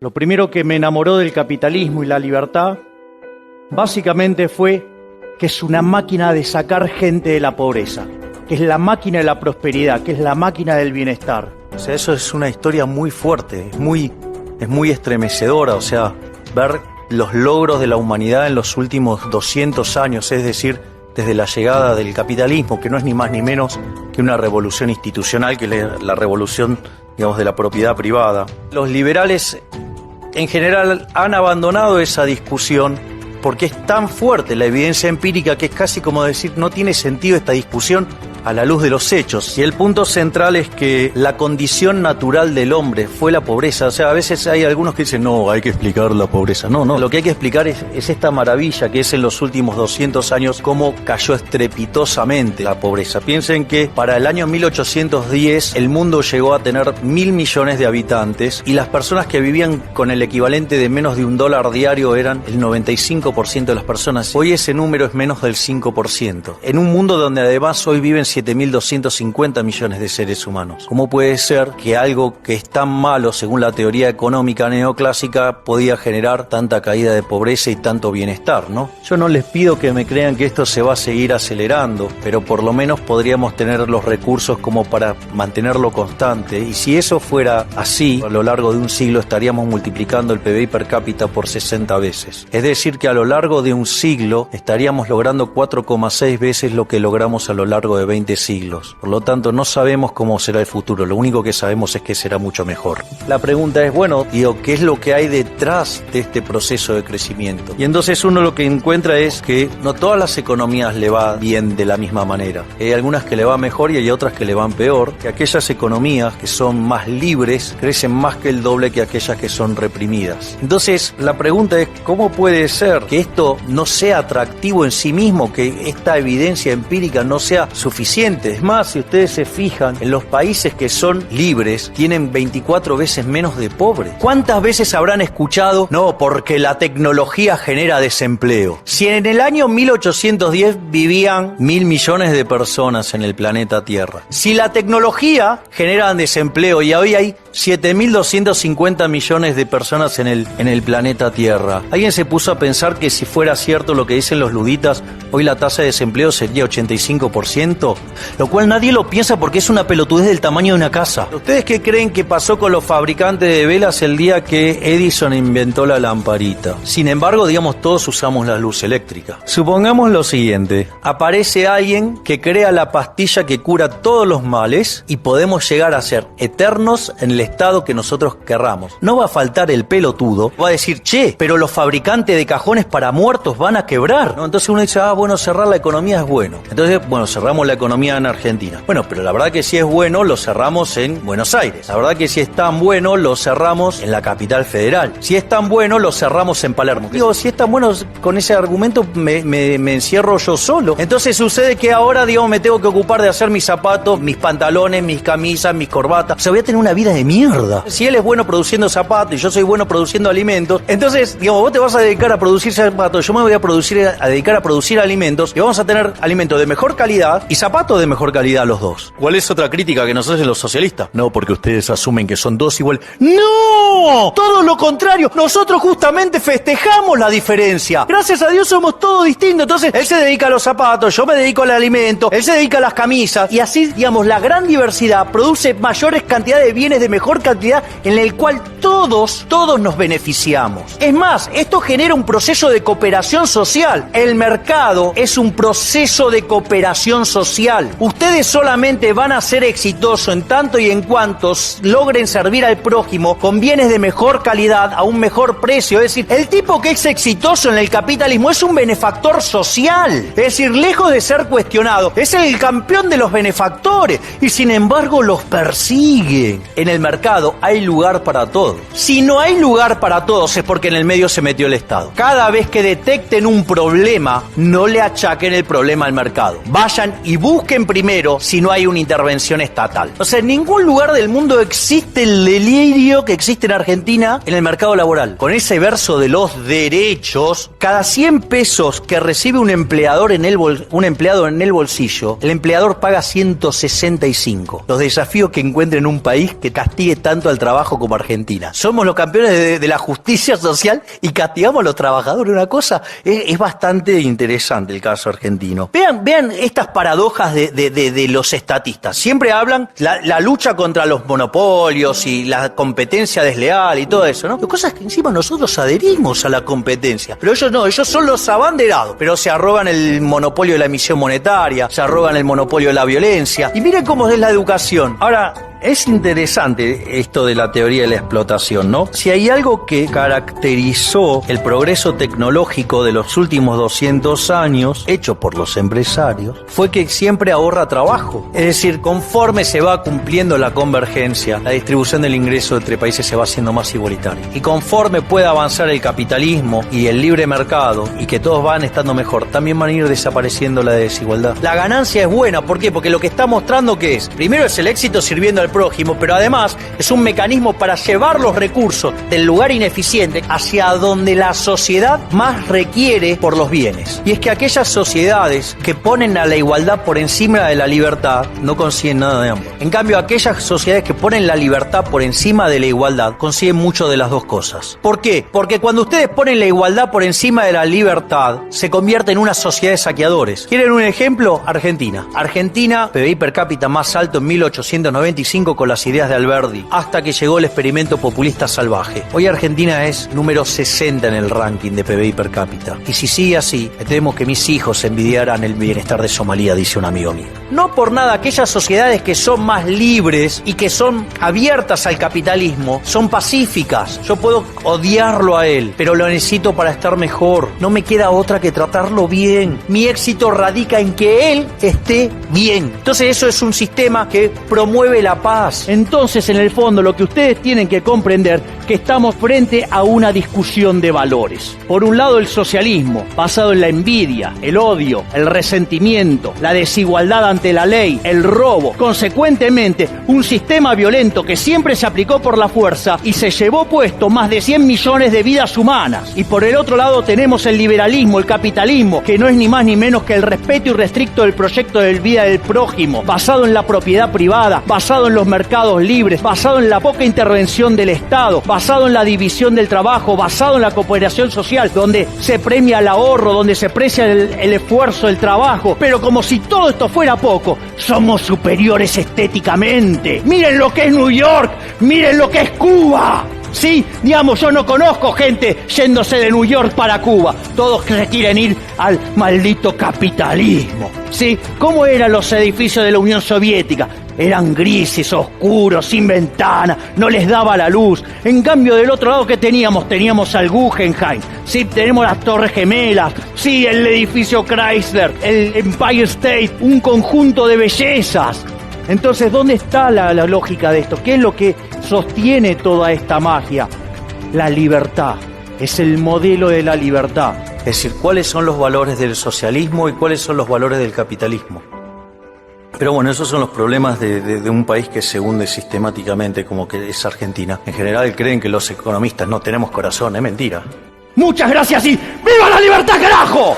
Lo primero que me enamoró del capitalismo y la libertad, básicamente fue que es una máquina de sacar gente de la pobreza, que es la máquina de la prosperidad, que es la máquina del bienestar. O sea, eso es una historia muy fuerte, es muy estremecedora, o sea, ver los logros de la humanidad en los últimos 200 años, es decir, desde la llegada del capitalismo, que no es ni más ni menos que una revolución institucional, que es la revolución, digamos, de la propiedad privada. Los liberales, en general, han abandonado esa discusión porque es tan fuerte la evidencia empírica que es casi como decir, no tiene sentido esta discusión a la luz de los hechos. Y el punto central es que la condición natural del hombre fue la pobreza. O sea, a veces hay algunos que dicen, no, hay que explicar la pobreza. No, lo que hay que explicar es esta maravilla que es en los últimos 200 años cómo cayó estrepitosamente la pobreza. Piensen que para el año 1810 el mundo llegó a tener 1.000 millones de habitantes y las personas que vivían con el equivalente de menos de $1 diario eran el 95% de las personas. Hoy ese número es menos del 5%. En un mundo donde además hoy viven 7.250 millones de seres humanos. ¿Cómo puede ser que algo que es tan malo, según la teoría económica neoclásica, podía generar tanta caída de pobreza y tanto bienestar, ¿no? Yo no les pido que me crean que esto se va a seguir acelerando, pero por lo menos podríamos tener los recursos como para mantenerlo constante. Y si eso fuera así, a lo largo de un siglo estaríamos multiplicando el PBI per cápita por 60 veces. Es decir, que a lo largo de un siglo estaríamos logrando 4,6 veces lo que logramos a lo largo de 20 siglos. Por lo tanto, no sabemos cómo será el futuro. Lo único que sabemos es que será mucho mejor. La pregunta es, bueno, ¿qué es lo que hay detrás de este proceso de crecimiento? Y entonces uno lo que encuentra es que no todas las economías le va bien de la misma manera. Hay algunas que le va mejor y hay otras que le van peor. Que aquellas economías que son más libres crecen más que el doble que aquellas que son reprimidas. Entonces, la pregunta es, ¿cómo puede ser que esto no sea atractivo en sí mismo, que esta evidencia empírica no sea suficiente? Es más, si ustedes se fijan, en los países que son libres tienen 24 veces menos de pobres. ¿Cuántas veces habrán escuchado? No, porque la tecnología genera desempleo. Si en el año 1810 vivían 1.000 millones de personas en el planeta Tierra, si la tecnología genera desempleo y hoy hay 7.250 millones de personas en el planeta Tierra, ¿alguien se puso a pensar que si fuera cierto lo que dicen los luditas, hoy la tasa de desempleo sería 85%? Lo cual nadie lo piensa porque es una pelotudez del tamaño de una casa. ¿Ustedes qué creen que pasó con los fabricantes de velas el día que Edison inventó la lamparita? Sin embargo, digamos, todos usamos la luz eléctrica. Supongamos lo siguiente: aparece alguien que crea la pastilla que cura todos los males y podemos llegar a ser eternos en el estado que nosotros querramos. No va a faltar el pelotudo, va a decir, che, pero los fabricantes de cajones para muertos van a quebrar, ¿no? Entonces uno dice, bueno, cerrar la economía es bueno. Entonces, bueno, cerramos la economía en Argentina. Bueno, pero la verdad que si es bueno, lo cerramos en Buenos Aires. La verdad que si es tan bueno, lo cerramos en la capital federal. Si es tan bueno, lo cerramos en Palermo. Digo, si es tan bueno, con ese argumento me encierro yo solo. Entonces sucede que ahora, digamos, me tengo que ocupar de hacer mis zapatos, mis pantalones, mis camisas, mis corbatas. O sea, voy a tener una vida de mierda. Si él es bueno produciendo zapatos y yo soy bueno produciendo alimentos, entonces, digamos, vos te vas a dedicar a producir zapatos, yo me voy a dedicar a producir alimentos y vamos a tener alimentos de mejor calidad y zapatos de mejor calidad los dos. ¿Cuál es otra crítica que nos hacen los socialistas? No, porque ustedes asumen que son dos iguales. ¡No! Todo lo contrario. Nosotros justamente festejamos la diferencia. Gracias a Dios somos todos distintos. Entonces, él se dedica a los zapatos, yo me dedico al alimento, él se dedica a las camisas. Y así, digamos, la gran diversidad produce mayores cantidades de bienes de mejor calidad en el cual todos nos beneficiamos. Es más, esto genera un proceso de cooperación social. El mercado es un proceso de cooperación social. Ustedes solamente van a ser exitosos en tanto y en cuanto logren servir al prójimo con bienes de mejor calidad a un mejor precio. Es decir, el tipo que es exitoso en el capitalismo es un benefactor social. Es decir, lejos de ser cuestionado, es el campeón de los benefactores y sin embargo los persiguen. En el mercado hay lugar para todos. Si no hay lugar para todos es porque en el medio se metió el Estado. Cada vez que detecten un problema, no le achaquen el problema al mercado. Vayan y busquen primero si no hay una intervención estatal. O sea, en ningún lugar del mundo existe el delirio que existe en Argentina en el mercado laboral. Con ese verso de los derechos, cada 100 pesos que recibe un empleado en el bolsillo, el empleador paga 165. Los desafíos que encuentre en un país que castiga castigue tanto al trabajo como Argentina. Somos los campeones de la justicia social y castigamos a los trabajadores. Una cosa, es bastante interesante el caso argentino. Vean estas paradojas de los estatistas. Siempre hablan la lucha contra los monopolios y la competencia desleal y todo eso, ¿no? Lo cosas que encima nosotros adherimos a la competencia. Pero ellos no, ellos son los abanderados. Pero se arrogan el monopolio de la emisión monetaria, se arrogan el monopolio de la violencia. Y miren cómo es la educación. Ahora, es interesante esto de la teoría de la explotación, ¿no? Si hay algo que caracterizó el progreso tecnológico de los últimos 200 años, hecho por los empresarios, fue que siempre ahorra trabajo. Es decir, conforme se va cumpliendo la convergencia, la distribución del ingreso entre países se va haciendo más igualitaria. Y conforme pueda avanzar el capitalismo y el libre mercado, y que todos van estando mejor, también van a ir desapareciendo la desigualdad. La ganancia es buena, ¿por qué? Porque lo que está mostrando que es, primero es el éxito sirviendo al prójimo, pero además es un mecanismo para llevar los recursos del lugar ineficiente hacia donde la sociedad más requiere por los bienes. Y es que aquellas sociedades que ponen a la igualdad por encima de la libertad no consiguen nada de ambos. En cambio, aquellas sociedades que ponen la libertad por encima de la igualdad consiguen mucho de las dos cosas. ¿Por qué? Porque cuando ustedes ponen la igualdad por encima de la libertad, se convierte en una sociedad de saqueadores. ¿Quieren un ejemplo? Argentina. Argentina, PBI per cápita más alto en 1895 con las ideas de Alberdi, hasta que llegó el experimento populista salvaje. Hoy Argentina es número 60 en el ranking de PBI per cápita. Y si sigue así, temo que mis hijos envidiarán el bienestar de Somalia, dice un amigo mío. No por nada, aquellas sociedades que son más libres y que son abiertas al capitalismo, son pacíficas. Yo puedo odiarlo a él, pero lo necesito para estar mejor. No me queda otra que tratarlo bien. Mi éxito radica en que él esté bien. Entonces eso es un sistema que promueve la paz. Entonces, en el fondo, lo que ustedes tienen que comprender que estamos frente a una discusión de valores. Por un lado, el socialismo, basado en la envidia, el odio, el resentimiento, la desigualdad ante la ley, el robo. Consecuentemente, un sistema violento que siempre se aplicó por la fuerza y se llevó puesto más de 100 millones de vidas humanas. Y por el otro lado tenemos el liberalismo, el capitalismo, que no es ni más ni menos que el respeto irrestricto del proyecto de vida del prójimo, basado en la propiedad privada, basado en los mercados libres, basado en la poca intervención del Estado, basado en la división del trabajo, basado en la cooperación social, donde se premia el ahorro, donde se aprecia el esfuerzo, el trabajo. Pero como si todo esto fuera poco, somos superiores estéticamente. Miren lo que es New York, miren lo que es Cuba. Sí, digamos, yo no conozco gente yéndose de New York para Cuba. Todos que se quieren ir al maldito capitalismo. Sí, ¿cómo eran los edificios de la Unión Soviética? Eran grises, oscuros, sin ventana, no les daba la luz. En cambio, del otro lado, ¿qué teníamos? Teníamos al Guggenheim, sí, tenemos las Torres Gemelas, sí, el edificio Chrysler, el Empire State, un conjunto de bellezas. Entonces, ¿dónde está la lógica de esto? ¿Qué es lo que sostiene toda esta magia? La libertad. Es el modelo de la libertad. Es decir, ¿cuáles son los valores del socialismo y cuáles son los valores del capitalismo? Pero bueno, esos son los problemas de un país que se hunde sistemáticamente, como que es Argentina. En general creen que los economistas no tenemos corazón, es mentira. Muchas gracias y ¡viva la libertad, carajo!